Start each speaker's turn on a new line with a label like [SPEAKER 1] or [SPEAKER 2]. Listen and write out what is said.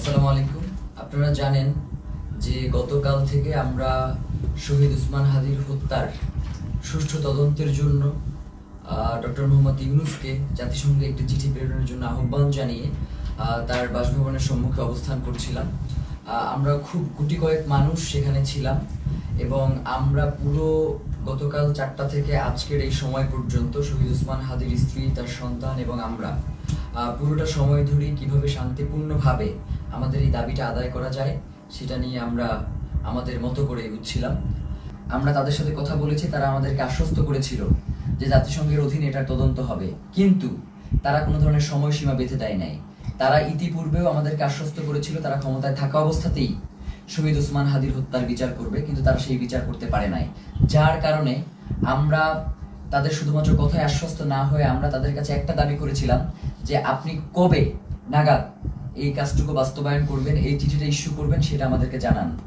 [SPEAKER 1] আসসালামু আলাইকুম। আপনারা জানেন যে গতকাল থেকে আমরা শহীদ ওসমান হাদির হত্যার সুষ্ঠু তদন্তের জন্য ডক্টর মোহাম্মদ ইউনূসকে জাতিসংঘে একটি চিঠি প্রেরণের জন্য আহ্বান জানিয়ে তার বাসভবনের সম্মুখে অবস্থান করছিলাম। আমরা খুব গুটি কয়েক মানুষ সেখানে ছিলাম এবং আমরা পুরো গতকাল 4টা থেকে আজকের এই সময় পর্যন্ত শহীদ ওসমান হাদির স্ত্রী, তার সন্তান এবং আমরা পুরোটা সময় ধরে কিভাবে শান্তিপূর্ণভাবে আমাদের এই দাবিটা আদায় করা যায় সেটা নিয়ে আমরা আমাদের মতো করে এগুচ্ছিলাম। আমরা তাদের সাথে কথা বলেছি, তারা আমাদেরকে আশ্বস্ত করেছিল যে জাতিসংঘের অধীনে এটার তদন্ত হবে, কিন্তু তারা কোনো ধরনের সময়সীমা বেঁধে দেয় নাই। তারা ইতিপূর্বেও আমাদেরকে আশ্বস্ত করেছিল তারা ক্ষমতায় থাকা অবস্থাতেই শহীদ ওসমান হাদির হত্যার বিচার করবে, কিন্তু তারা সেই বিচার করতে পারে নাই। যার কারণে আমরা তাদের শুধুমাত্র কথায় আশ্বস্ত না হয়ে আমরা তাদের কাছে একটা দাবি করেছিলাম যে আপনি কবে নাগাদ এই কাজটুকু বাস্তবায়ন করবেন, এই চিঠিটা ইস্যু করবেন, সেটা আমাদেরকে জানান।